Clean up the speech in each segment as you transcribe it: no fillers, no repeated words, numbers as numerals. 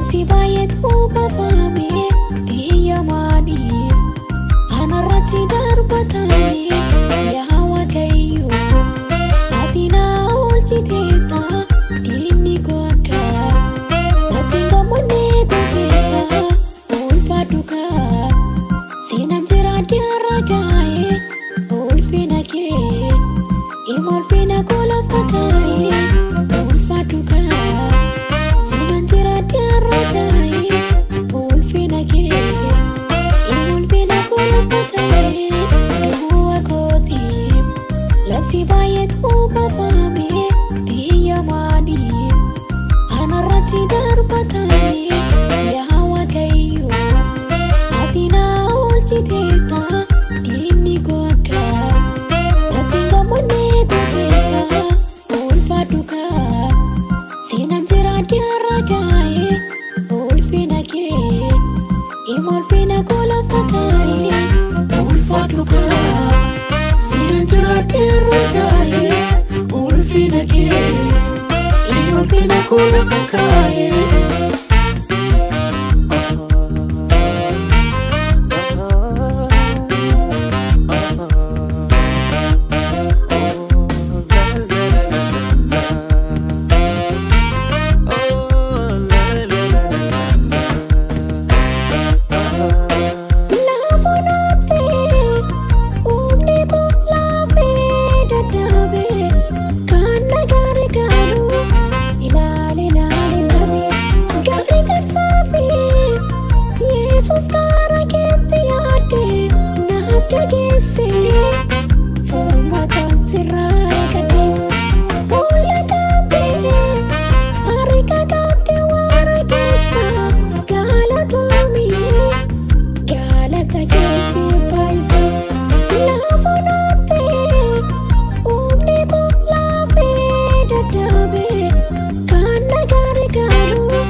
Labsi baay'eetu baafame xiyya maadhiis anarratti darbatame yaa Waaqayyo ati na oolchiteetta diinni koo akka natti gammadne gooteetta ulfaadhu kaa seenaan jiraadhi har'a gaa'e ulfina kee imolfina koo lafa kaa'e ulfaadhu kaa seenaan jiraadhi har'a gaa'e ulfina kee imolfina koo lafa kaa'e duwwaa kootiif labsi baay'eetu baafame xiyya maadhiis anarratti darbatame yaa Waaqayyo ati na oolchiteetta diinni koo akka natti gammadne gooteetta ulfaadhu kaa seenaan jiraadhi har'a gaa'e ulfina kee imolfina koo lafa kaa'e ulfaadhu kaa seenaan jiraadhi har'a gaa'e ulfina kee imolfina koo lafa kaa'e. Yesus kara keetti yaade naaf dhageesse furmaata sirraa eeggadhe fuula qabdee harika qabdee waara keessa galatoomii galata keessi baay'isa lafa naattee humni kun laafee dadhabee kan nagaare garuu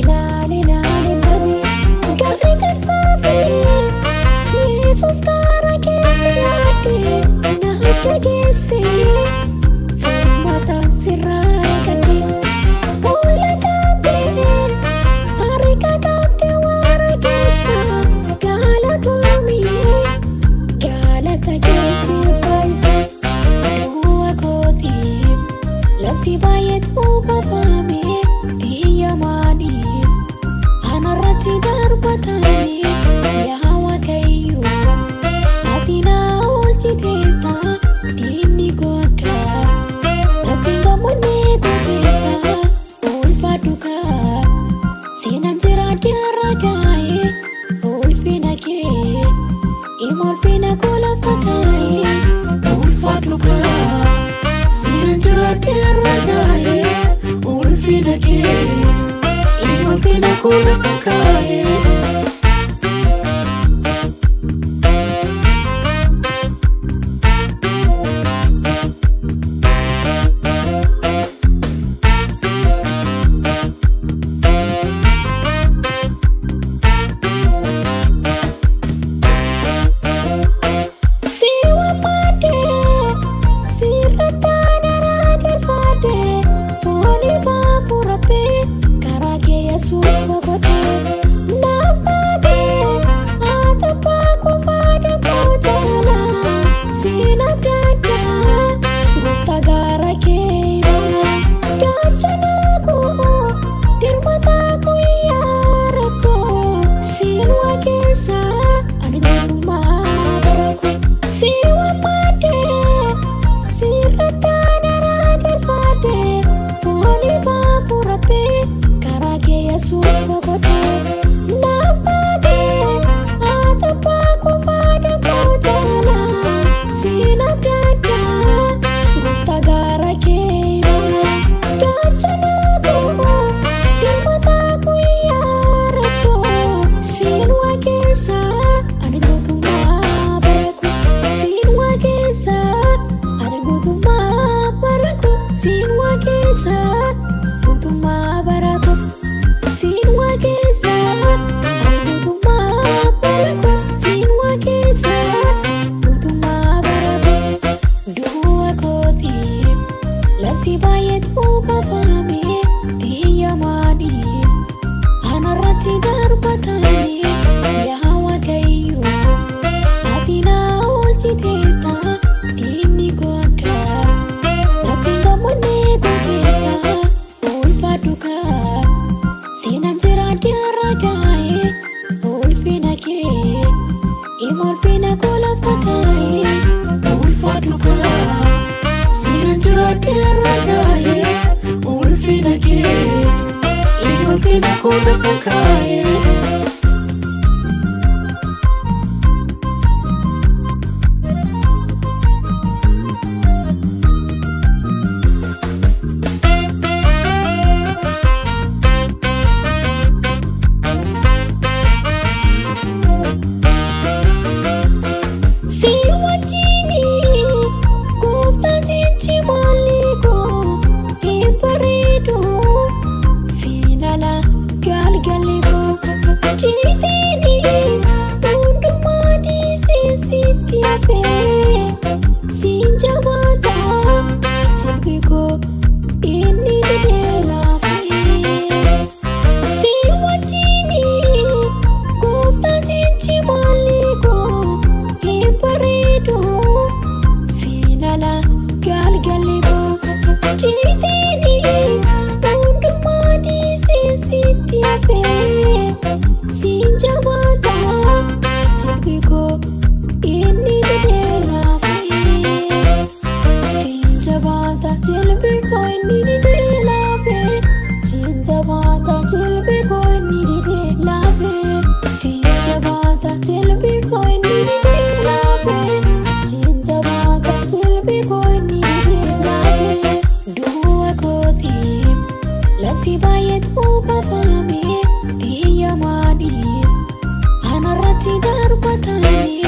ilaale dhabe. Yesus kara keetti yaade naaf dhageesse furmaata sirraa eeggadhe fuula qabdee harika qabdee waara keessa galatoomii galata keessi baay'isa duwwaa kootiif labsi baay'eetu baafame xiyya maadhiis anarratti darbatame yaa Waaqayyo ati na oolchiteetta diinni koo akka natti gammadne gooteetta ulfaadhu kaa seenaan jiraadhi har'a gaa'e ulfina kee imolfina koo lafa kaa'e ulfaadhu kaa seenaan jiraadhi har'a gaa'e ulfina kee imolfina koo lafa kaa'e. Yesus boqote naaf taate atapha kufaadha koo jala seenaa gaddaa gooftaa gara kee bara gaachana koo dirmata koo yaara koo siin waaqessa ani gootummaa bara koo siin waammadee sirra taanara galfadee foonii baafuratee Yesus boqote naaf taate atapha kufaadha koo jala seenaa gaddaa gooftaa gara kee bara gaachana koo dirmata koo yaara koo siin waaqessa ani gootummaa bara koo siin waaqessa ani gootummaa bara koo siin waaqessa gootummaa bara koo. Siin waaqessa guutummaa bara koo siin waaqessa guutummaa bara koo duwwaa kootiif labsi baay'eetu baafame xiyya maadhiis jiraadhee ragaayee ulfina kee ulfina koo lafa kaayee. Si bayet uba fame, dia madis, anarati darbatani.